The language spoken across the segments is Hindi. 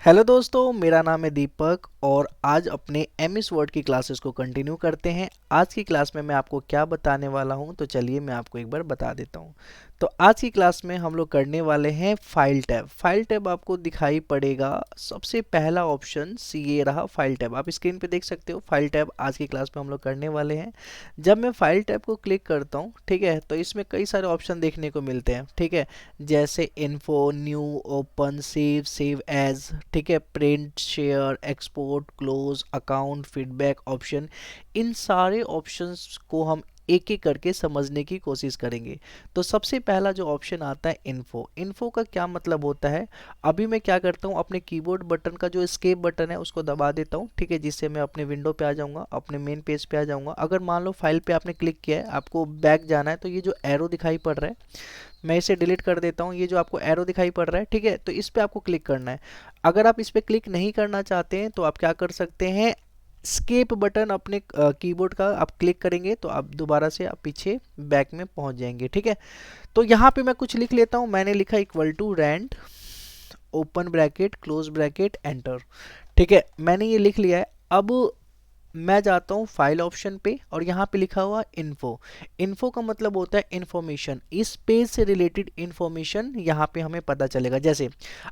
हेलो दोस्तों, मेरा नाम है दीपक और आज अपने एमएस वर्ड की क्लासेस को कंटिन्यू करते हैं। आज की क्लास में मैं आपको क्या बताने वाला हूं, तो चलिए मैं आपको एक बार बता देता हूं। तो आज की क्लास में हम लोग करने वाले हैं फाइल टैब। फाइल टैब आपको दिखाई पड़ेगा, सबसे पहला ऑप्शन ये रहा फाइल टैब। आप स्क्रीन पे देख सकते हो फाइल टैब आज की क्लास में हम लोग करने वाले हैं। जब मैं फाइल टैब को क्लिक करता हूँ, ठीक है, तो इसमें कई सारे ऑप्शन देखने को मिलते हैं, ठीक है। जैसे info, new, open, save, save as, ठीक है, print, share, export, close, account, feedback option. इन सारे ऑप्शंस को हम एक एक करके समझने की कोशिश करेंगे। तो सबसे पहला जो ऑप्शन आता है इन्फो। इन्फो का क्या मतलब होता है? अभी मैं क्या करता हूँ, अपने कीबोर्ड बटन का जो एस्केप बटन है उसको दबा देता हूँ, ठीक है, जिससे मैं अपने विंडो पे आ जाऊँगा, अपने मेन पेज पे आ जाऊँगा। अगर मान लो फाइल पे आपने क्लिक किया है, आपको बैक जाना है, तो ये जो एरो दिखाई पड़ रहा है मैं इसे डिलीट कर देता हूँ। ये जो आपको एरो दिखाई पड़ रहा है, ठीक है, तो इस पे आपको क्लिक करना है। अगर आप इस पे क्लिक नहीं करना चाहते हैं तो आप क्या कर सकते हैं, स्केप बटन अपने कीबोर्ड का आप क्लिक करेंगे तो आप दोबारा से आप पीछे बैक में पहुंच जाएंगे, ठीक है। तो यहाँ पे मैं कुछ लिख लेता हूँ। मैंने लिखा equal to rand, open bracket, close bracket, enter, ठीक है, मैंने ये लिख लिया है। अब मैं जाता हूँ फाइल ऑप्शन पे और यहाँ पे लिखा हुआ इन्फो। इन्फो का मतलब होता है इन्फॉर्मेशन। इस पेज से रिलेटेड इन्फॉर्मेशन यहाँ पे हमें पता चलेगा। जैसे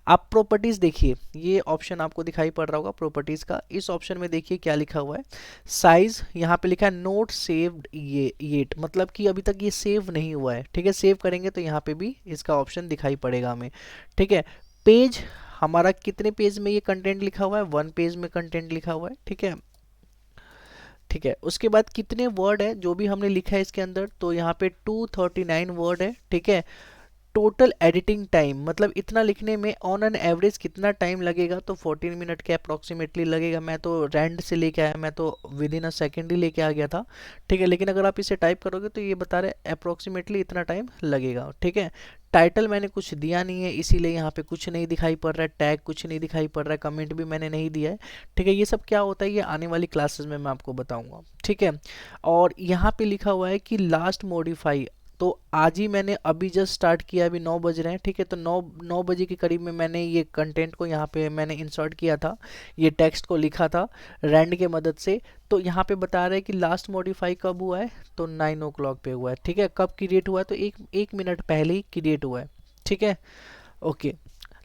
आप प्रॉपर्टीज देखिए, ये ऑप्शन आपको दिखाई पड़ रहा होगा प्रॉपर्टीज का। इस ऑप्शन में देखिए क्या लिखा हुआ है, साइज। यहाँ पे लिखा है नोट सेव्ड ये येट, मतलब कि अभी तक ये सेव नहीं हुआ है, ठीक है। सेव करेंगे तो यहाँ पे भी इसका ऑप्शन दिखाई पड़ेगा हमें, ठीक है। पेज, हमारा कितने पेज में ये कंटेंट लिखा हुआ है, 1 पेज में कंटेंट लिखा हुआ है, ठीक है। ठीक है, उसके बाद कितने वर्ड है जो भी हमने लिखा है इसके अंदर, तो यहाँ पे 239 वर्ड है, ठीक है। टोटल एडिटिंग टाइम, मतलब इतना लिखने में ऑन एन एवरेज कितना टाइम लगेगा, तो 14 मिनट के अप्रोक्सीमेटली लगेगा। मैं तो रैंड से लेके आया, मैं तो विद इन अ सेकेंड ही लेके आ गया था, ठीक है। लेकिन अगर आप इसे टाइप करोगे तो ये बता रहे अप्रोक्सीमेटली इतना टाइम लगेगा, ठीक है। टाइटल मैंने कुछ दिया नहीं है, इसीलिए यहाँ पे कुछ नहीं दिखाई पड़ रहा है, टैग कुछ नहीं दिखाई पड़ रहा है, कमेंट भी मैंने नहीं दिया है, ठीक है। ये सब क्या होता है, ये आने वाली क्लासेस में मैं आपको बताऊंगा, ठीक है। और यहाँ पे लिखा हुआ है कि लास्ट मॉडिफाई, तो आज ही मैंने अभी जस्ट स्टार्ट किया, अभी 9 बज रहे हैं, ठीक है। तो 9 बजे के करीब में मैंने ये कंटेंट को यहाँ पे मैंने इंसर्ट किया था, ये टेक्स्ट को लिखा था रैंड के मदद से। तो यहाँ पे बता रहे हैं कि लास्ट मॉडिफाई कब हुआ है, तो 9 o'clock पे हुआ है, ठीक है। कब क्रिएट हुआ है, तो एक मिनट पहले ही क्रिएट हुआ है, ठीक है। ओके,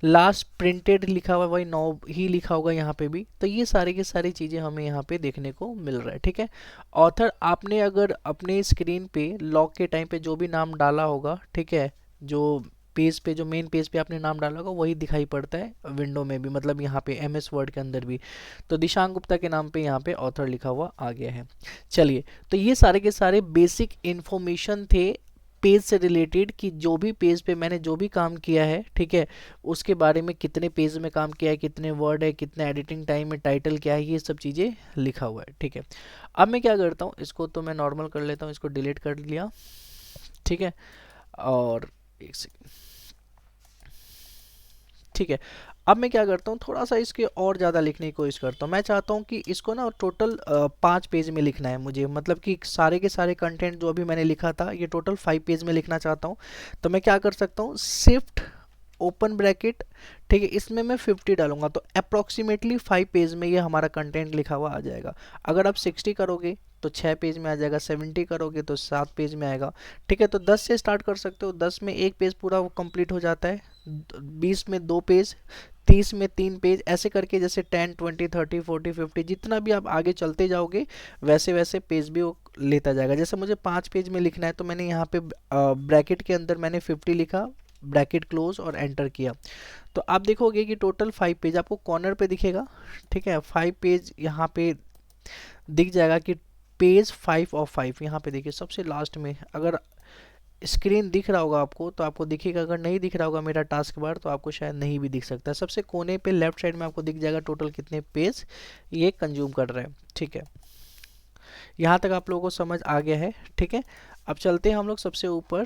लास्ट प्रिंटेड लिखा हुआ है, वही 9 ही लिखा होगा यहाँ पे भी। तो ये सारी की सारी चीज़ें हमें यहाँ पे देखने को मिल रहा है, ठीक है। ऑथर, आपने अगर अपने स्क्रीन पे लॉग के टाइम पे जो भी नाम डाला होगा, ठीक है, जो पेज पे, जो मेन पेज पे आपने नाम डाला होगा वही दिखाई पड़ता है विंडो में भी, मतलब यहाँ पे एमएस वर्ड के अंदर भी। तो दिशांक गुप्ता के नाम पे यहाँ पे ऑथर लिखा हुआ आ गया है। चलिए, तो ये सारे के सारे बेसिक इन्फॉर्मेशन थे पेज से रिलेटेड, कि जो भी पेज पे मैंने जो भी काम किया है, ठीक है, उसके बारे में, कितने पेज में काम किया है, कितने वर्ड है, कितना एडिटिंग टाइम है, टाइटल क्या है, ये सब चीज़ें लिखा हुआ है, ठीक है। अब मैं क्या करता हूँ, इसको तो मैं नॉर्मल कर लेता हूँ, इसको डिलीट कर लिया, ठीक है। और एक सेकेंड, ठीक है। अब मैं क्या करता हूँ, थोड़ा सा इसके और ज़्यादा लिखने की कोशिश करता हूँ। मैं चाहता हूँ कि इसको ना टोटल 5 पेज में लिखना है मुझे, मतलब कि सारे के सारे कंटेंट जो अभी मैंने लिखा था ये टोटल 5 पेज में लिखना चाहता हूँ। तो मैं क्या कर सकता हूँ, शिफ्ट, ओपन ब्रैकेट, ठीक है, इसमें मैं 50 डालूंगा तो अप्रोक्सीमेटली 5 पेज में ये हमारा कंटेंट लिखा हुआ आ जाएगा। अगर आप 60 करोगे तो 6 पेज में आ जाएगा, 70 करोगे तो 7 पेज में आएगा, ठीक है। तो 10 से स्टार्ट कर सकते हो, 10 में एक पेज पूरा कंप्लीट हो जाता है, 20 में 2 पेज, 30 में 3 पेज, ऐसे करके जैसे 10, 20, 30, 40, 50, जितना भी आप आगे चलते जाओगे वैसे वैसे पेज भी वो लेता जाएगा। जैसे मुझे 5 पेज में लिखना है तो मैंने यहाँ पे ब्रैकेट के अंदर मैंने 50 लिखा, ब्रैकेट क्लोज और एंटर किया। तो आप देखोगे कि टोटल 5 पेज आपको कॉर्नर पे दिखेगा, ठीक है। 5 पेज यहाँ पे दिख जाएगा कि पेज 5 ऑफ 5, यहाँ पे देखिए सबसे लास्ट में। अगर स्क्रीन दिख रहा होगा आपको तो आपको दिखेगा, अगर नहीं दिख रहा होगा मेरा टास्क बार तो आपको शायद नहीं भी दिख सकता। सबसे कोने पे लेफ्ट साइड में आपको दिख जाएगा टोटल कितने पेज ये कंज्यूम कर रहे हैं, ठीक है। यहाँ तक आप लोगों को समझ आ गया है, ठीक है। अब चलते हैं हम लोग सबसे ऊपर,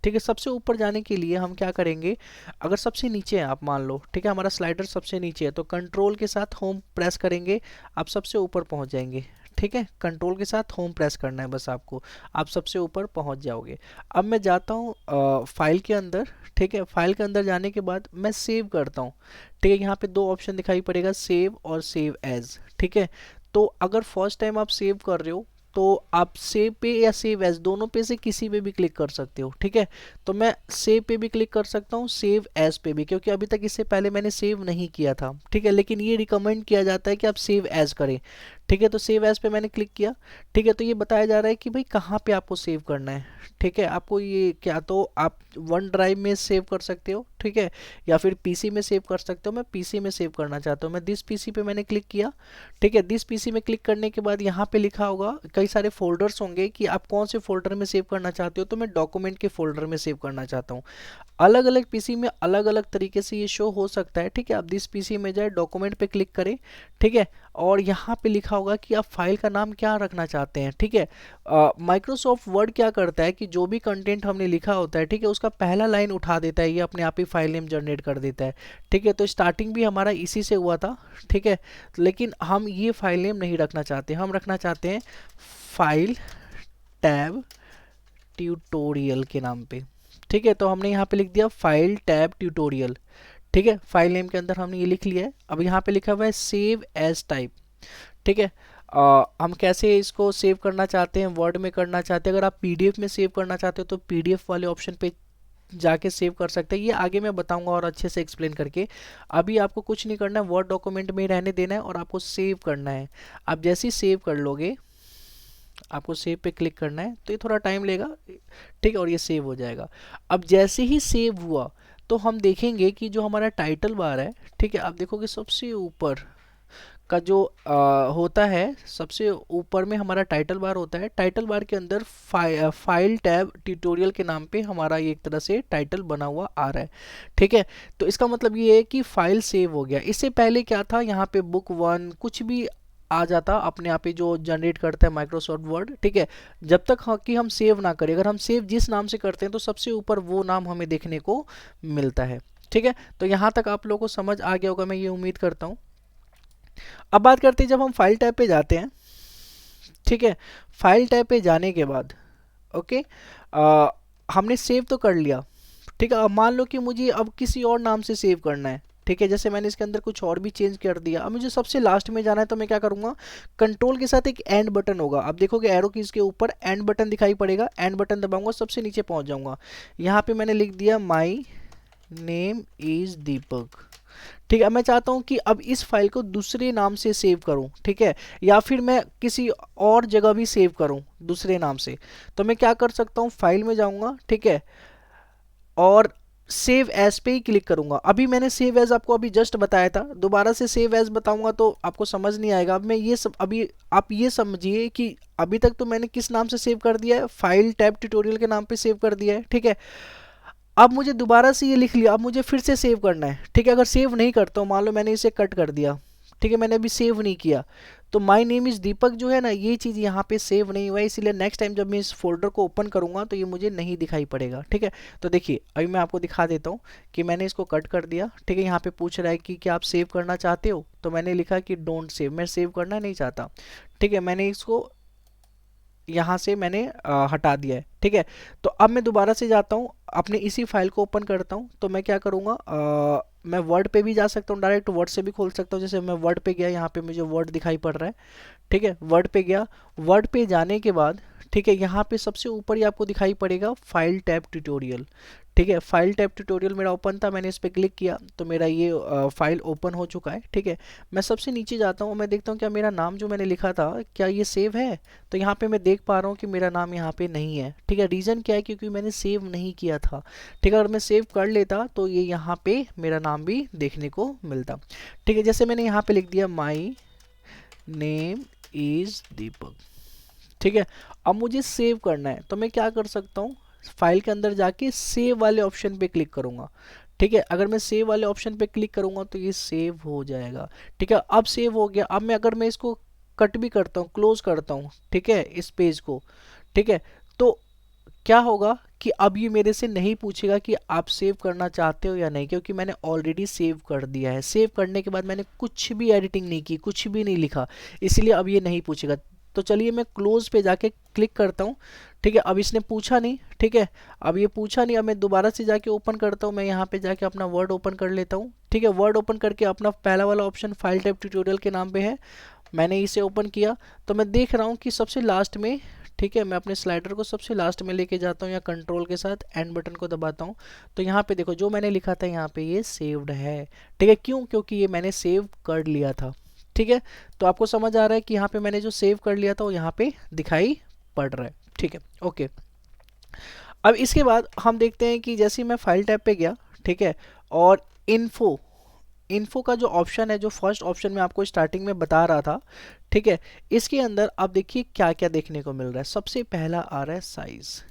ठीक है। सबसे ऊपर जाने के लिए हम क्या करेंगे, अगर सबसे नीचे है आप मान लो, ठीक है, हमारा स्लाइडर सबसे नीचे है, तो कंट्रोल के साथ होम प्रेस करेंगे, आप सबसे ऊपर पहुंच जाएंगे, ठीक है, कंट्रोल के साथ होम प्रेस करना है बस आपको, आप सबसे ऊपर पहुंच जाओगे। अब मैं जाता हूँ फाइल के अंदर, ठीक है, फाइल के अंदर जाने के बाद मैं सेव करता हूँ। ठीक है, यहाँ पे दो ऑप्शन दिखाई पड़ेगा, सेव और सेव एज। ठीक है, तो अगर फर्स्ट टाइम आप सेव कर रहे हो तो आप सेव पे या सेव एज दोनों पे से किसी पे भी क्लिक कर सकते हो। ठीक है, तो मैं सेव पे भी क्लिक कर सकता हूँ, सेव एज पे भी, क्योंकि अभी तक इससे पहले मैंने सेव नहीं किया था। ठीक है, लेकिन ये रिकमेंड किया जाता है कि आप सेव एज करें। ठीक है, तो सेव एज पे मैंने क्लिक किया। ठीक है, तो ये बताया जा रहा है कि भाई कहाँ पे आपको सेव करना है। ठीक है, आपको ये क्या तो आप वन ड्राइव में सेव कर सकते हो, ठीक है, या फिर पीसी में सेव कर सकते हो। मैं पीसी में सेव करना चाहता हूँ, मैं दिस पीसी पे मैंने क्लिक किया। ठीक है, दिस पीसी में क्लिक करने के बाद यहाँ पे लिखा होगा, कई सारे फोल्डर्स होंगे कि आप कौन से फोल्डर में सेव करना चाहते हो, तो मैं डॉक्यूमेंट के फोल्डर में सेव करना चाहता हूँ। अलग अलग पीसी में अलग अलग तरीके से ये शो हो सकता है। ठीक है, आप दिस पीसी में जाए, डॉक्यूमेंट पे क्लिक करें। ठीक है, और यहाँ पे लिखा होगा कि आप फाइल का नाम क्या रखना चाहते हैं। ठीक है, माइक्रोसॉफ्ट वर्ड क्या करता है कि जो भी कंटेंट हमने लिखा होता है, ठीक है, उसका पहला लाइन उठा देता है, ये अपने आप ही फाइल नेम जनरेट कर देता है। ठीक है, तो स्टार्टिंग भी हमारा इसी से हुआ था। ठीक है, लेकिन हम ये फाइल नेम नहीं रखना चाहते, हम रखना चाहते हैं फाइल टैब ट्यूटोरियल के नाम पे। ठीक है, तो हमने यहाँ पे लिख दिया फाइल टैब ट्यूटोरियल। ठीक है, फाइल नेम के अंदर हमने ये लिख लिया है। अब यहाँ पे लिखा हुआ है सेव एज टाइप। ठीक है, हम कैसे इसको सेव करना चाहते हैं, वर्ड में करना चाहते हैं, अगर आप पीडीएफ में सेव करना चाहते हो तो पीडीएफ वाले ऑप्शन पे जाके सेव कर सकते हैं। ये आगे मैं बताऊंगा और अच्छे से एक्सप्लेन करके। अभी आपको कुछ नहीं करना है, वर्ड डॉक्यूमेंट में ही रहने देना है और आपको सेव करना है। आप जैसे ही सेव कर लोगे, आपको सेव पे क्लिक करना है, तो ये थोड़ा टाइम लेगा। ठीक है, और ये सेव हो जाएगा। अब जैसे ही सेव हुआ तो हम देखेंगे कि जो हमारा टाइटल बार है, ठीक है, आप देखोगे सबसे ऊपर का जो होता है, सबसे ऊपर में हमारा टाइटल बार होता है। टाइटल बार के अंदर फाइल टैब ट्यूटोरियल के नाम पे हमारा ये एक तरह से टाइटल बना हुआ आ रहा है। ठीक है, तो इसका मतलब ये है कि फाइल सेव हो गया। इससे पहले क्या था, यहाँ पे बुक वन कुछ भी आ जाता अपने आप ही जो जनरेट करता है माइक्रोसॉफ्ट वर्ड। ठीक है, जब तक कि हम सेव ना करें, अगर हम सेव जिस नाम से करते हैं तो सबसे ऊपर वो नाम हमें देखने को मिलता है। ठीक है, तो यहाँ तक आप लोगों को समझ आ गया होगा, मैं ये उम्मीद करता हूँ। अब बात करते हैं जब हम फाइल टैब पे जाते हैं। ठीक है, फाइल टैब पे जाने के बाद ओके, हमने सेव तो कर लिया। ठीक है, अब मान लो कि मुझे अब किसी और नाम से सेव करना है। ठीक है, जैसे मैंने इसके अंदर कुछ और भी चेंज कर दिया, अब मुझे सबसे लास्ट में जाना है, तो मैं क्या करूँगा, कंट्रोल के साथ एक एंड बटन होगा, आप देखोगे एरो कीज के ऊपर एंड बटन दिखाई पड़ेगा, एंड बटन दबाऊंगा, सबसे नीचे पहुंच जाऊंगा। यहाँ पे मैंने लिख दिया माई नेम इज दीपक। ठीक है, मैं चाहता हूं कि अब इस फाइल को दूसरे नाम से सेव करूं। ठीक है, या फिर मैं किसी और जगह भी सेव करूं दूसरे नाम से, तो मैं क्या कर सकता हूं, फाइल में जाऊंगा। ठीक है, और सेव एज पे ही क्लिक करूंगा। अभी मैंने सेव एज आपको अभी जस्ट बताया था, दोबारा से सेव एज बताऊंगा तो आपको समझ नहीं आएगा। अब मैं ये सब, अभी आप ये समझिए कि अभी तक तो मैंने किस नाम से सेव कर दिया है, फाइल टैब ट्यूटोरियल के नाम पे सेव कर दिया है। ठीक है, अब मुझे दोबारा से ये लिख लिया, अब मुझे फिर से सेव करना है। ठीक है, अगर सेव नहीं करता हूँ, मान लो मैंने इसे कट कर दिया, ठीक है, मैंने अभी सेव नहीं किया, तो माय नेम इज़ दीपक जो है ना, ये चीज़ यहाँ पे सेव नहीं हुआ है, इसीलिए नेक्स्ट टाइम जब मैं इस फोल्डर को ओपन करूँगा तो ये मुझे नहीं दिखाई पड़ेगा। ठीक है, तो देखिए अभी मैं आपको दिखा देता हूँ कि मैंने इसको कट कर दिया। ठीक है, यहाँ पे पूछ रहा है कि क्या आप सेव करना चाहते हो, तो मैंने लिखा कि डोंट सेव, मैं सेव करना नहीं चाहता। ठीक है, मैंने इसको यहाँ से मैंने हटा दिया है। ठीक है, तो अब मैं दोबारा से जाता हूँ, अपने इसी फाइल को ओपन करता हूँ, तो मैं क्या करूँगा, मैं वर्ड पे भी जा सकता हूँ, डायरेक्ट वर्ड से भी खोल सकता हूँ। जैसे मैं वर्ड पे गया, यहाँ पे मुझे वर्ड दिखाई पड़ रहा है। ठीक है, वर्ड पे गया, वर्ड पे जाने के बाद ठीक है, यहाँ पे सबसे ऊपर ही आपको दिखाई पड़ेगा फाइल टैब ट्यूटोरियल। ठीक है, फाइल टैब ट्यूटोरियल मेरा ओपन था, मैंने इस पर क्लिक किया तो मेरा ये फाइल ओपन हो चुका है। ठीक है, मैं सबसे नीचे जाता हूँ, मैं देखता हूँ क्या मेरा नाम जो मैंने लिखा था क्या ये सेव है, तो यहाँ पे मैं देख पा रहा हूँ कि मेरा नाम यहाँ पे नहीं है। ठीक है, रीज़न क्या है, क्योंकि मैंने सेव नहीं किया था। ठीक है, अगर मैं सेव कर लेता तो ये यहाँ पे मेरा नाम भी देखने को मिलता। ठीक है, जैसे मैंने यहाँ पे लिख दिया माई नेम इज़ दीपक। ठीक है, अब मुझे सेव करना है, तो मैं क्या कर सकता हूँ, फाइल के अंदर जाके सेव वाले ऑप्शन पे क्लिक करूँगा। ठीक है, अगर मैं सेव वाले ऑप्शन पे क्लिक करूँगा तो ये सेव हो जाएगा। ठीक है, अब सेव हो गया। अब मैं अगर मैं इसको कट भी करता हूँ, क्लोज करता हूँ, ठीक है, इस पेज को, ठीक है, तो क्या होगा कि अब ये मेरे से नहीं पूछेगा कि आप सेव करना चाहते हो या नहीं, क्योंकि मैंने ऑलरेडी सेव कर दिया है। सेव करने के बाद मैंने कुछ भी एडिटिंग नहीं की, कुछ भी नहीं लिखा, इसलिए अब ये नहीं पूछेगा। तो चलिए मैं क्लोज पे जाके क्लिक करता हूँ। ठीक है, अब इसने पूछा नहीं, ठीक है, अब ये पूछा नहीं, अब मैं दोबारा से जाके ओपन करता हूँ, मैं यहाँ पे जाके अपना वर्ड ओपन कर लेता हूँ। ठीक है, वर्ड ओपन करके अपना पहला वाला ऑप्शन फाइल टाइप ट्यूटोरियल के नाम पे है, मैंने इसे ओपन किया तो मैं देख रहा हूँ कि सबसे लास्ट में, ठीक है, मैं अपने स्लाइडर को सबसे लास्ट में लेके जाता हूँ या कंट्रोल के साथ एंड बटन को दबाता हूँ, तो यहाँ पे देखो जो मैंने लिखा था यहाँ पे ये सेव्ड है। ठीक है, क्यों? क्योंकि ये मैंने सेव कर लिया था। ठीक है, तो आपको समझ आ रहा है कि यहाँ पे मैंने जो सेव कर लिया था वो यहाँ पे दिखाई पड़ रहा है। ठीक है, ओके। अब इसके बाद हम देखते हैं कि जैसे ही मैं फाइल टैब पे गया, ठीक है, और इन्फो का जो ऑप्शन है, जो फर्स्ट ऑप्शन में आपको स्टार्टिंग में बता रहा था, ठीक है, इसके अंदर आप देखिए क्या क्या देखने को मिल रहा है। सबसे पहला आ रहा है साइज।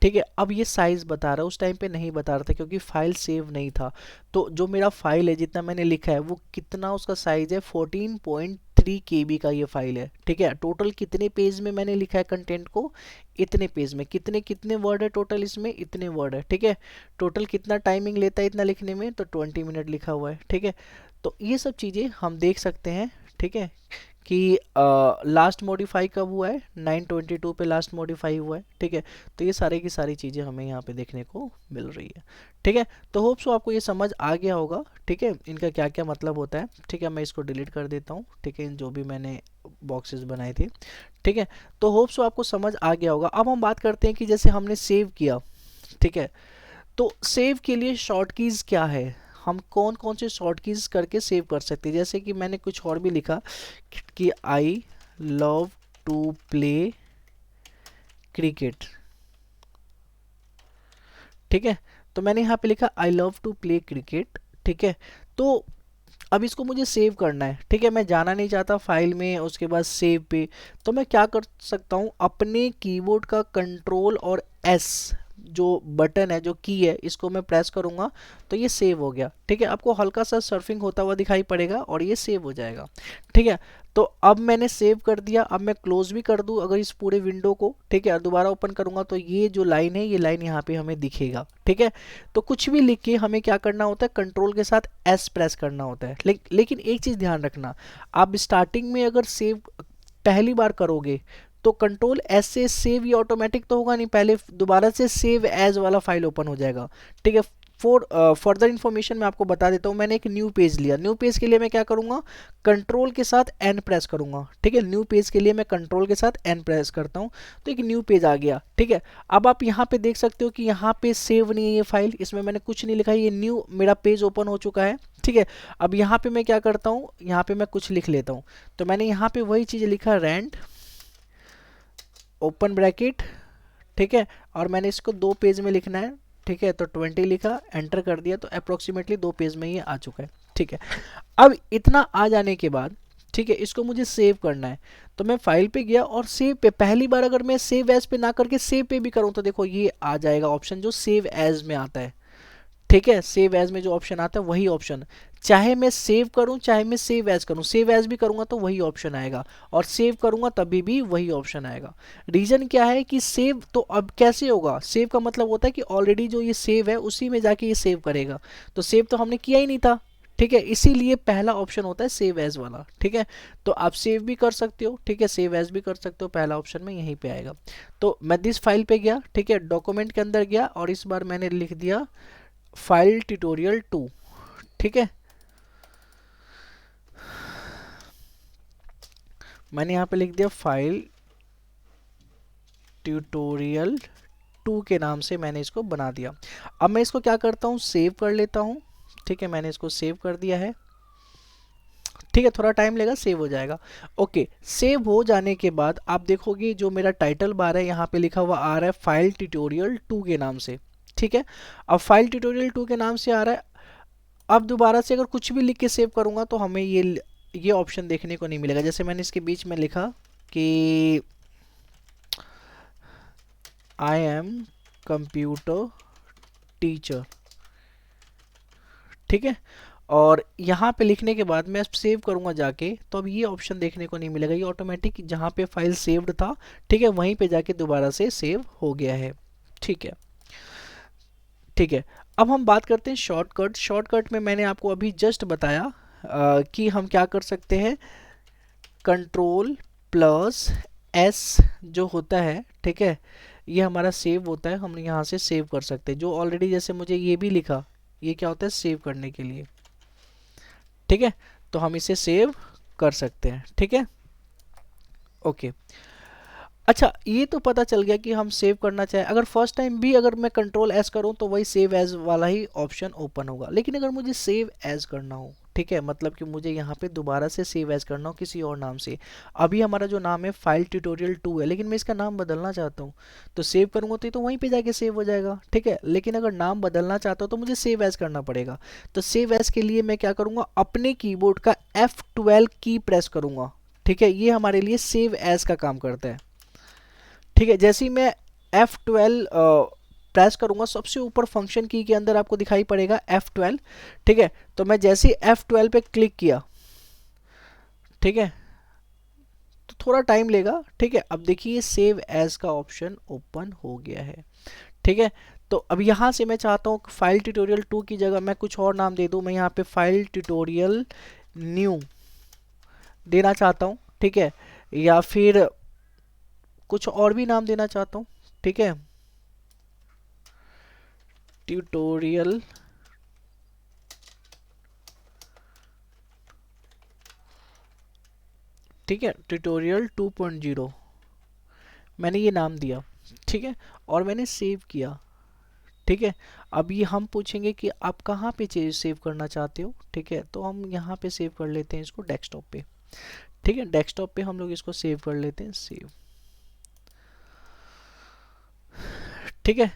ठीक है, अब ये साइज बता रहा है, उस टाइम पे नहीं बता रहा था क्योंकि फाइल सेव नहीं था। तो जो मेरा फाइल है जितना मैंने लिखा है वो कितना उसका साइज है, 14.3 KB का ये फाइल है। ठीक है, टोटल कितने पेज में मैंने लिखा है कंटेंट को, इतने पेज में। कितने कितने वर्ड है टोटल इसमें, इतने वर्ड है। ठीक है, टोटल कितना टाइमिंग लेता है इतना लिखने में, तो 20 मिनट लिखा हुआ है। ठीक है, तो ये सब चीज़ें हम देख सकते हैं। ठीक है, कि लास्ट मॉडिफाई कब हुआ है, 9/22 पे लास्ट मॉडिफाई हुआ है। ठीक है, तो ये सारे की सारी चीज़ें हमें यहाँ पे देखने को मिल रही है। ठीक है, तो होप सो आपको ये समझ आ गया होगा। ठीक है, इनका क्या क्या मतलब होता है। ठीक है, मैं इसको डिलीट कर देता हूँ। ठीक है, जो भी मैंने बॉक्सेस बनाए थे। ठीक है, तो होप सो आपको समझ आ गया होगा। अब हम बात करते हैं कि जैसे हमने सेव किया, ठीक है, तो सेव के लिए शॉर्ट कीज़ क्या है, हम कौन कौन से शॉर्ट कीज़ करके सेव कर सकते हैं। जैसे कि मैंने कुछ और भी लिखा कि I love to play cricket. ठीक है, तो मैंने यहाँ पे लिखा I love to play cricket. ठीक है, तो अब इसको मुझे सेव करना है। ठीक है, मैं जाना नहीं चाहता फाइल में, उसके बाद सेव पे, तो मैं क्या कर सकता हूँ, अपने कीबोर्ड का कंट्रोल और एस जो बटन है, जो की है, इसको मैं प्रेस करूँगा तो ये सेव हो गया। ठीक है, आपको हल्का सा सर्फिंग होता हुआ दिखाई पड़ेगा और ये सेव हो जाएगा। ठीक है, तो अब मैंने सेव कर दिया। अब मैं क्लोज भी कर दूं अगर इस पूरे विंडो को, ठीक है, दोबारा ओपन करूंगा तो ये जो लाइन है, ये लाइन यहाँ पे हमें दिखेगा। ठीक है, तो कुछ भी लिख के हमें क्या करना होता है, कंट्रोल के साथ एस प्रेस करना होता है। लेकिन एक चीज़ ध्यान रखना, आप स्टार्टिंग में अगर सेव पहली बार करोगे तो कंट्रोल एस से सेव ये ऑटोमेटिक तो होगा नहीं, पहले दोबारा से सेव एज वाला फाइल ओपन हो जाएगा। ठीक है, फर्दर इन्फॉर्मेशन मैं आपको बता देता हूँ। मैंने एक न्यू पेज लिया, न्यू पेज के लिए मैं क्या करूँगा, कंट्रोल के साथ एन प्रेस करूँगा। ठीक है, न्यू पेज के लिए मैं कंट्रोल के साथ एन प्रेस करता हूँ तो एक न्यू पेज आ गया। ठीक है, अब आप यहाँ पे देख सकते हो कि यहाँ पे सेव नहीं है ये फाइल, इसमें मैंने कुछ नहीं लिखा है, ये न्यू मेरा पेज ओपन हो चुका है। ठीक है, अब यहाँ पे मैं क्या करता हूँ, यहाँ पे मैं कुछ लिख लेता हूँ। तो मैंने यहाँ पे वही चीज़ लिखा, रैंड ओपन ब्रैकेट। ठीक है, और मैंने इसको 2 पेज में लिखना है। ठीक है, तो 20 लिखा, एंटर कर दिया, तो अप्रोक्सीमेटली 2 पेज में ये आ चुका है। ठीक है, अब इतना आ जाने के बाद, ठीक है, इसको मुझे सेव करना है। तो मैं फाइल पे गया और सेव पे, पहली बार अगर मैं सेव एज पे ना करके सेव पे भी करूँ तो देखो ये आ जाएगा ऑप्शन जो सेव एज में आता है। ठीक है, सेव एज में जो ऑप्शन आता है वही ऑप्शन, चाहे मैं सेव करूं चाहे मैं सेव एज करूं, सेव एज भी करूंगा तो वही ऑप्शन आएगा और सेव करूंगा तभी भी वही ऑप्शन आएगा। रीजन क्या है कि सेव तो अब कैसे होगा, सेव का मतलब होता है कि ऑलरेडी जो ये सेव है उसी में जाके ये सेव करेगा, तो सेव तो हमने किया ही नहीं था। ठीक है, इसीलिए पहला ऑप्शन होता है सेव एज वाला। ठीक है, तो आप सेव भी कर सकते हो, ठीक है, सेव एज भी कर सकते हो, पहला ऑप्शन में यहीं पे आएगा। तो मैं दिस फाइल पे गया, ठीक है, डॉक्यूमेंट के अंदर गया और इस बार मैंने लिख दिया फाइल ट्यूटोरियल 2। ठीक है, मैंने यहाँ पे लिख दिया फाइल ट्यूटोरियल 2 के नाम से मैंने इसको बना दिया। अब मैं इसको क्या करता हूँ, सेव कर लेता हूँ। ठीक है, मैंने इसको सेव कर दिया है। ठीक है, थोड़ा टाइम लेगा, सेव हो जाएगा। ओके, सेव हो जाने के बाद आप देखोगे जो मेरा टाइटल बार है यहाँ पे लिखा हुआ आ रहा है फाइल ट्यूटोरियल 2 के नाम से। ठीक है, अब फाइल ट्यूटोरियल 2 के नाम से आ रहा है। अब दोबारा से अगर कुछ भी लिख के सेव करूँगा तो हमें ये ऑप्शन देखने को नहीं मिलेगा। जैसे मैंने इसके बीच में लिखा कि आई एम कंप्यूटर टीचर। ठीक है, और यहाँ पे लिखने के बाद मैं सेव करूँगा जाके तो अब ये ऑप्शन देखने को नहीं मिलेगा, ये ऑटोमेटिक जहाँ पे फाइल सेव्ड था, ठीक है, वहीं पे जाके दोबारा से सेव हो गया है। ठीक है, ठीक है, अब हम बात करते हैं शॉर्टकट। शॉर्टकट में मैंने आपको अभी जस्ट बताया कि हम क्या कर सकते हैं, कंट्रोल प्लस एस जो होता है, ठीक है, ये हमारा सेव होता है, हम यहाँ से सेव कर सकते हैं। जो ऑलरेडी जैसे मुझे ये भी लिखा, ये क्या होता है, सेव करने के लिए, ठीक है, तो हम इसे सेव कर सकते हैं, ठीक है, ओके। अच्छा, ये तो पता चल गया कि हम सेव करना चाहें। अगर फर्स्ट टाइम भी अगर मैं कंट्रोल एस करूं तो वही सेव एज वाला ही ऑप्शन ओपन होगा। लेकिन अगर मुझे सेव एज करना हो, ठीक है, मतलब कि मुझे यहाँ पे दोबारा से सेव एज करना हो किसी और नाम से, अभी हमारा जो नाम है फाइल ट्यूटोरियल 2 है, लेकिन मैं इसका नाम बदलना चाहता हूँ, तो सेव करूँगा तो ये तो वहीं पे जाके सेव हो जाएगा, ठीक है। लेकिन अगर नाम बदलना चाहता हूँ तो मुझे सेव एज करना पड़ेगा। तो सेव एज के लिए मैं क्या करूँगा, अपने कीबोर्ड का F12 की प्रेस करूँगा, ठीक है, ये हमारे लिए सेव एज का काम करता है, ठीक है। जैसे ही मैं F12 प्रेस करूंगा, सबसे ऊपर फंक्शन की के अंदर आपको दिखाई पड़ेगा F12, ठीक है। तो मैं जैसे ही F12 पे क्लिक किया, ठीक है, तो थोड़ा टाइम लेगा, ठीक है। अब देखिए सेव एज का ऑप्शन ओपन हो गया है, ठीक है। तो अब यहाँ से मैं चाहता हूँ फाइल ट्यूटोरियल 2 की जगह मैं कुछ और नाम दे दूँ। मैं यहाँ पे फाइल ट्यूटोरियल न्यू देना चाहता हूँ, ठीक है, या फिर कुछ और भी नाम देना चाहता हूँ, ठीक है, ट्यूटोरियल, ठीक है, ट्यूटोरियल 2.0 मैंने ये नाम दिया, ठीक है, और मैंने सेव किया, ठीक है। अब ये हम पूछेंगे कि आप कहाँ पे सेव करना चाहते हो, ठीक है, तो हम यहाँ पे सेव कर लेते हैं इसको डेस्कटॉप पे, ठीक है, डेस्कटॉप पे हम लोग इसको सेव कर लेते हैं, सेव, ठीक है।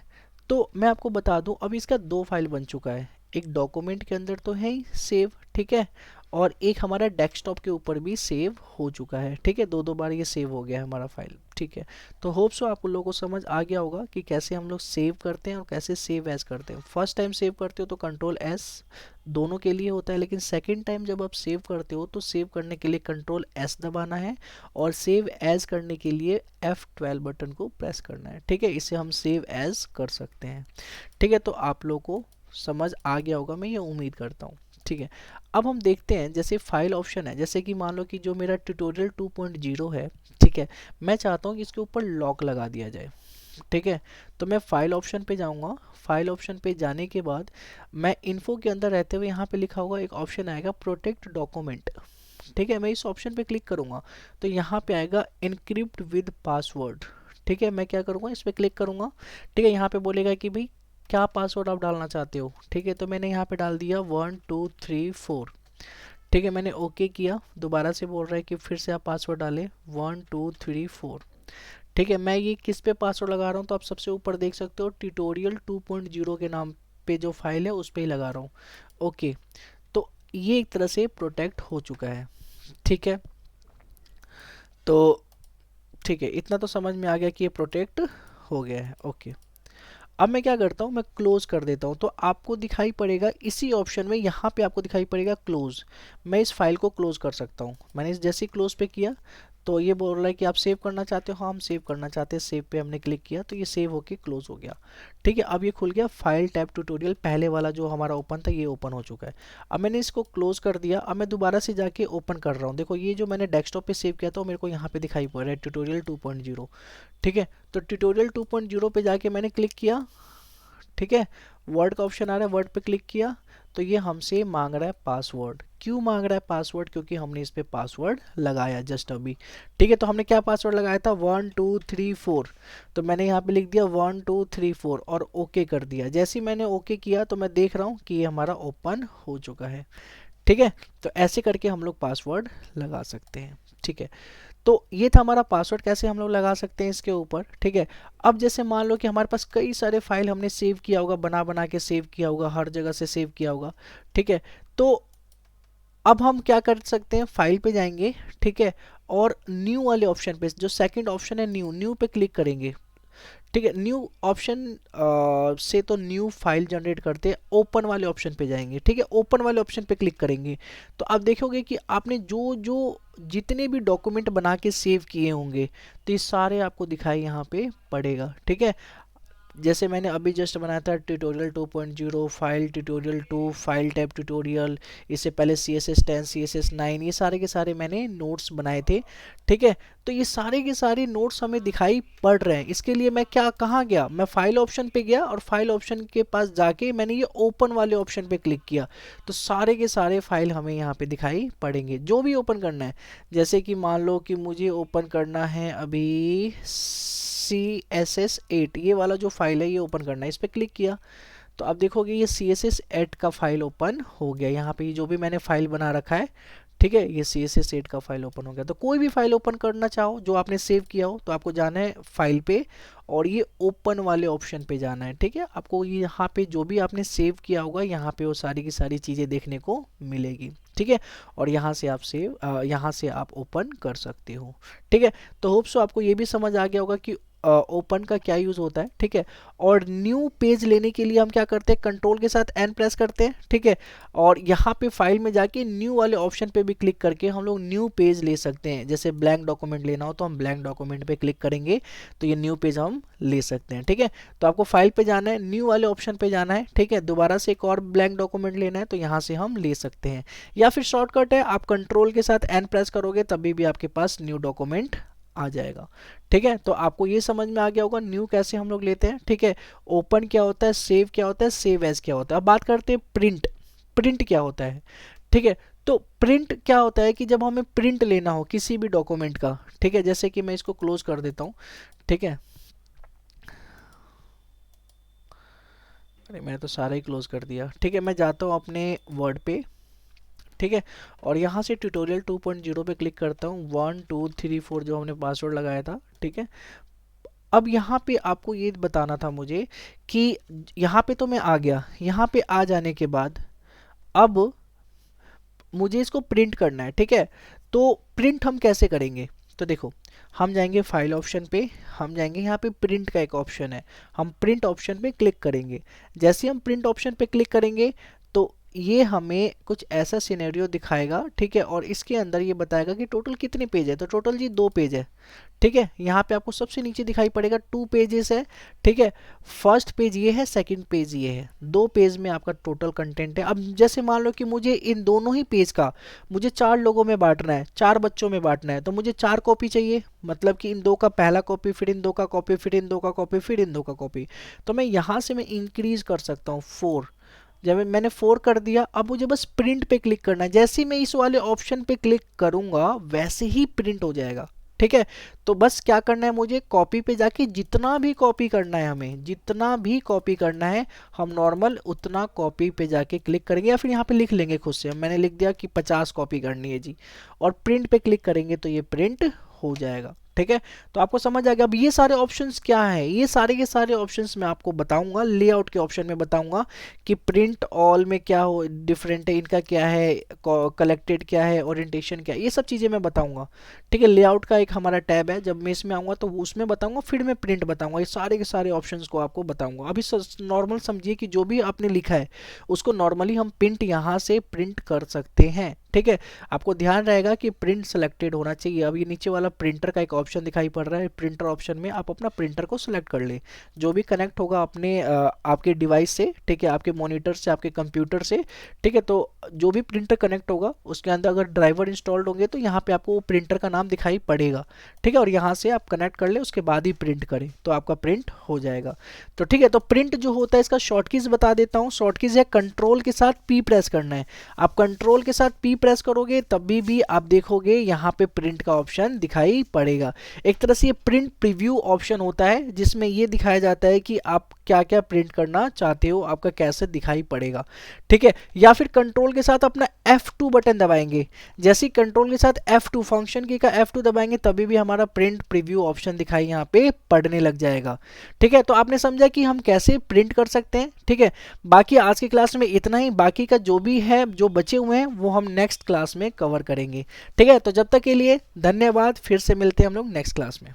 तो मैं आपको बता दूं, अभी इसका दो फाइल बन चुका है, एक डॉक्यूमेंट के अंदर तो है ही सेव, ठीक है, और एक हमारा डेस्कटॉप के ऊपर भी सेव हो चुका है, ठीक है, दो दो बार ये सेव हो गया है हमारा फाइल, ठीक है। तो होप सो आप लोगों को समझ आ गया होगा कि कैसे हम लोग सेव करते हैं और कैसे सेव एज करते हैं। फर्स्ट टाइम सेव करते हो तो कंट्रोल एस दोनों के लिए होता है, लेकिन सेकेंड टाइम जब आप सेव करते हो तो सेव करने के लिए कंट्रोल एस दबाना है और सेव एज करने के लिए F12 बटन को प्रेस करना है, ठीक है, इसे हम सेव एज कर सकते हैं, ठीक है। तो आप लोगों को समझ आ गया होगा, मैं ये उम्मीद करता हूँ, ठीक है। अब हम देखते हैं, जैसे फाइल ऑप्शन है, जैसे कि मान लो कि जो मेरा ट्यूटोरियल 2.0 है, ठीक है, मैं चाहता हूँ कि इसके ऊपर लॉक लगा दिया जाए, ठीक है। तो मैं फाइल ऑप्शन पे जाऊँगा, फाइल ऑप्शन पे जाने के बाद मैं इन्फो के अंदर रहते हुए यहाँ पे लिखा होगा एक ऑप्शन आएगा प्रोटेक्ट डॉक्यूमेंट, ठीक है, मैं इस ऑप्शन पे क्लिक करूँगा तो यहाँ पे आएगा इनक्रिप्ट विद पासवर्ड, ठीक है। मैं क्या करूँगा, इस पर क्लिक करूँगा, ठीक है, यहाँ पे बोलेगा कि भाई क्या पासवर्ड आप डालना चाहते हो, ठीक है, तो मैंने यहाँ पे डाल दिया 1234, ठीक है, मैंने ओके किया। दोबारा से बोल रहा है कि फिर से आप पासवर्ड डालें 1234, ठीक है। मैं ये किस पे पासवर्ड लगा रहा हूँ, तो आप सबसे ऊपर देख सकते हो ट्यूटोरियल 2.0 के नाम पे जो फाइल है उस पर ही लगा रहा हूँ, ओके। तो ये एक तरह से प्रोटेक्ट हो चुका है, ठीक है। तो ठीक है, इतना तो समझ में आ गया कि ये प्रोटेक्ट हो गया है, ओके। अब मैं क्या करता हूँ, मैं क्लोज कर देता हूँ, तो आपको दिखाई पड़ेगा इसी ऑप्शन में, यहाँ पे आपको दिखाई पड़ेगा क्लोज। मैं इस फाइल को क्लोज कर सकता हूँ। मैंने इस जैसे ही क्लोज पे किया तो ये बोल रहा है कि आप सेव करना चाहते हो, हाँ हम सेव करना चाहते हैं, सेव पे हमने क्लिक किया तो ये सेव होके क्लोज हो गया, ठीक है। अब ये खुल गया फाइल टैब ट्यूटोरियल, पहले वाला जो हमारा ओपन था ये ओपन हो चुका है। अब मैंने इसको क्लोज कर दिया, अब मैं दोबारा से जाके ओपन कर रहा हूँ। देखो ये जो मैंने डेस्कटॉप पे सेव किया था मेरे को यहाँ पे दिखाई पड़ रहा है ट्यूटोरियल 2.0, ठीक है। तो ट्यूटोरियल 2.0 पे जाके मैंने क्लिक किया, ठीक है, वर्ड का ऑप्शन आ रहा है, वर्ड पे क्लिक किया तो ये हमसे मांग रहा है पासवर्ड। क्यों मांग रहा है पासवर्ड, क्योंकि हमने इस पे पासवर्ड लगाया जस्ट अभी, ठीक है। तो हमने क्या पासवर्ड लगाया था 1234, तो मैंने यहाँ पे लिख दिया 1234 और ओके कर दिया। जैसे ही मैंने ओके किया तो मैं देख रहा हूँ कि ये हमारा ओपन हो चुका है, ठीक है। तो ऐसे करके हम लोग पासवर्ड लगा सकते हैं, ठीक है। तो ये था हमारा पासवर्ड कैसे हम लोग लगा सकते हैं इसके ऊपर, ठीक है। अब जैसे मान लो कि हमारे पास कई सारे फाइल हमने सेव किया होगा, बना बना के सेव किया होगा, हर जगह से सेव किया होगा, ठीक है। तो अब हम क्या कर सकते हैं, फाइल पे जाएंगे, ठीक है, और न्यू वाले ऑप्शन पे, जो सेकंड ऑप्शन है न्यू, न्यू पे क्लिक करेंगे, ठीक है। न्यू ऑप्शन से तो न्यू फाइल जनरेट करते हैं, ओपन वाले ऑप्शन पे जाएंगे, ठीक है, ओपन वाले ऑप्शन पे क्लिक करेंगे तो आप देखोगे कि आपने जो जो जितने भी डॉक्यूमेंट बना के सेव किए होंगे तो ये सारे आपको दिखाई यहाँ पे पड़ेगा, ठीक है। जैसे मैंने अभी जस्ट बनाया था tutorial 2.0, file tutorial 2, file type tutorial, इससे पहले CSS 10, CSS 9, ये सारे के सारे मैंने नोट्स बनाए थे। ठीक है, तो ये सारे के सारे नोट्स हमें दिखाई पड़ रहे हैं। इसके लिए मैं क्या कहाँ गया, मैं फाइल ऑप्शन पे गया और फाइल ऑप्शन के पास जाके मैंने ये ओपन वाले ऑप्शन पे क्लिक किया, तो सारे के सारे फाइल हमें यहाँ पे दिखाई पड़ेंगे जो भी ओपन करना है। जैसे कि मान लो कि मुझे ओपन करना है अभी CSS 8, ये वाला जो फाइल है ये ओपन करना है, इस पर क्लिक किया तो अब देखोगे ये CSS 8 का फाइल ओपन हो गया। यहाँ पे जो भी मैंने फाइल बना रखा है, ठीक है, ये CSS 8 का फाइल ओपन हो गया। तो कोई भी फाइल ओपन करना चाहो जो आपने सेव किया हो तो आपको जाना है फाइल पे और ये ओपन वाले ऑप्शन पे जाना है। ठीक है, आपको यहाँ पे जो भी आपने सेव किया होगा यहाँ पे वो सारी की सारी चीज़ें देखने को मिलेगी। ठीक है, और यहाँ से आप यहाँ से आप ओपन कर सकते हो। ठीक है, तो होप सो आपको ये भी समझ आ गया होगा कि ओपन का क्या यूज़ होता है। ठीक है, और न्यू पेज लेने के लिए हम क्या करते हैं, कंट्रोल के साथ एन प्रेस करते हैं। ठीक है, और यहाँ पे फाइल में जाके न्यू वाले ऑप्शन पे भी क्लिक करके हम लोग न्यू पेज ले सकते हैं। जैसे ब्लैंक डॉक्यूमेंट लेना हो तो हम ब्लैंक डॉक्यूमेंट पे क्लिक करेंगे तो ये न्यू पेज हम ले सकते हैं। ठीक है, तो आपको फाइल पे जाना है, न्यू वाले ऑप्शन पे जाना है। ठीक है, दोबारा से एक और ब्लैंक डॉक्यूमेंट लेना है तो यहाँ से हम ले सकते हैं, या फिर शॉर्टकट है आप कंट्रोल के साथ एन प्रेस करोगे तभी भी आपके पास न्यू डॉक्यूमेंट आ जाएगा। ठीक है, तो आपको ये समझ में आ गया होगा न्यू कैसे हम लोग लेते हैं। ठीक है, ओपन क्या होता है, सेव क्या होता है, सेव एज क्या होता है। अब बात करते हैं प्रिंट। प्रिंट क्या होता है। ठीक है, तो प्रिंट क्या होता है कि जब हमें प्रिंट लेना हो किसी भी डॉक्यूमेंट का, ठीक है, जैसे कि मैं इसको क्लोज कर देता हूँ। ठीक है, अरे मैंने तो सारा ही क्लोज कर दिया। ठीक है, मैं जाता हूँ अपने वर्ड पे। ठीक है, और यहाँ से ट्यूटोरियल 2.0 पे क्लिक करता हूँ, 1 2 3 4 जो हमने पासवर्ड लगाया था। ठीक है, अब यहाँ पे आपको ये बताना था मुझे कि यहाँ पे तो मैं आ गया, यहाँ पे आ जाने के बाद अब मुझे इसको प्रिंट करना है। ठीक है, तो प्रिंट हम कैसे करेंगे, तो देखो हम जाएंगे फाइल ऑप्शन पे, हम जाएंगे यहाँ पे प्रिंट का एक ऑप्शन है, हम प्रिंट ऑप्शन पे क्लिक करेंगे। जैसे हम प्रिंट ऑप्शन पे क्लिक करेंगे तो ये हमें कुछ ऐसा सिनेरियो दिखाएगा। ठीक है, और इसके अंदर ये बताएगा कि टोटल कितने पेज है, तो टोटल जी 2 पेज है। ठीक है, यहाँ पे आपको सबसे नीचे दिखाई पड़ेगा 2 पेजेस है। ठीक है, फर्स्ट पेज ये है, सेकंड पेज ये है, 2 पेज में आपका टोटल कंटेंट है। अब जैसे मान लो कि मुझे इन दोनों ही पेज का मुझे 4 लोगों में बांटना है, 4 बच्चों में बांटना है, तो मुझे 4 कॉपी चाहिए। मतलब कि इन 2 का पहला कॉपी, फिर इन 2 का कॉपी, फिर इन 2 का कॉपी, फिर इन 2 का कॉपी। तो मैं यहाँ से मैं इंक्रीज कर सकता हूँ 4। जब मैंने 4 कर दिया, अब मुझे बस प्रिंट पे क्लिक करना है। जैसे ही मैं इस वाले ऑप्शन पे क्लिक करूंगा वैसे ही प्रिंट हो जाएगा। ठीक है, तो बस क्या करना है, मुझे कॉपी पे जाके जितना भी कॉपी करना है, हमें जितना भी कॉपी करना है हम नॉर्मल उतना कॉपी पे जाके क्लिक करेंगे, या फिर यहाँ पे लिख लेंगे खुद से। मैंने लिख दिया कि 50 कॉपी करनी है जी, और प्रिंट पे क्लिक करेंगे तो ये प्रिंट हो जाएगा। ठीक है, तो आपको समझ आ गया। अब ये सारे ऑप्शंस क्या हैं, ये सारे के सारे ऑप्शंस मैं आपको बताऊंगा, लेआउट के ऑप्शन में बताऊंगा कि प्रिंट ऑल में क्या हो डिफरेंट है, इनका क्या है, कलेक्टेड क्या है, ओरिएंटेशन क्या है, ये सब चीज़ें मैं बताऊंगा। ठीक है, लेआउट का एक हमारा टैब है, जब मैं इसमें आऊँगा तो उसमें बताऊंगा, फिर मैं प्रिंट बताऊंगा, ये सारे के सारे ऑप्शंस को आपको बताऊंगा। अभी नॉर्मल समझिए कि जो भी आपने लिखा है उसको नॉर्मली हम प्रिंट यहाँ से प्रिंट कर सकते हैं। ठीक है, आपको ध्यान रहेगा कि प्रिंट सेलेक्टेड होना चाहिए। अब ये नीचे वाला प्रिंटर का एक ऑप्शन दिखाई पड़ रहा है, प्रिंटर ऑप्शन में आप अपना प्रिंटर को सिलेक्ट कर ले, जो भी कनेक्ट होगा अपने आपके डिवाइस से। ठीक है, आपके मॉनिटर से, आपके कंप्यूटर से। ठीक है, तो जो भी प्रिंटर कनेक्ट होगा उसके अंदर अगर ड्राइवर इंस्टॉल्ड होंगे तो यहाँ पे आपको वो प्रिंटर का नाम दिखाई पड़ेगा। ठीक है, और यहाँ से आप कनेक्ट कर ले, उसके बाद ही प्रिंट करें तो आपका प्रिंट हो जाएगा। तो ठीक है, तो प्रिंट जो होता है इसका शॉर्टकीज बता देता हूँ। शॉर्टकीज है कंट्रोल के साथ पी प्रेस करना है। आप कंट्रोल के साथ पी प्रेस करोगे तभी भी आप देखोगे यहाँ पे प्रिंट का ऑप्शन दिखाई पड़ेगा। एक तरह से ये प्रिंट प्रीव्यू ऑप्शन होता है जिसमें ये दिखाया जाता है कि आप क्या क्या प्रिंट करना चाहते हो, आपका कैसे दिखाई पड़ेगा। ठीक है, या फिर कंट्रोल के साथ अपना F2 बटन दबाएंगे। जैसे ही कंट्रोल के साथ F2 फंक्शन की का F2 दबाएंगे तभी भी हमारा प्रिंट प्रीव्यू ऑप्शन दिखाई यहाँ पे पड़ने लग जाएगा। ठीक है, तो आपने समझा कि हम कैसे प्रिंट कर सकते हैं। ठीक है, बाकी आज की क्लास में इतना ही, बाकी का जो भी है जो बचे हुए हैं वो हम नेक्स्ट क्लास में कवर करेंगे। ठीक है, तो जब तक के लिए धन्यवाद, फिर से मिलते हैं हम लोग नेक्स्ट क्लास में।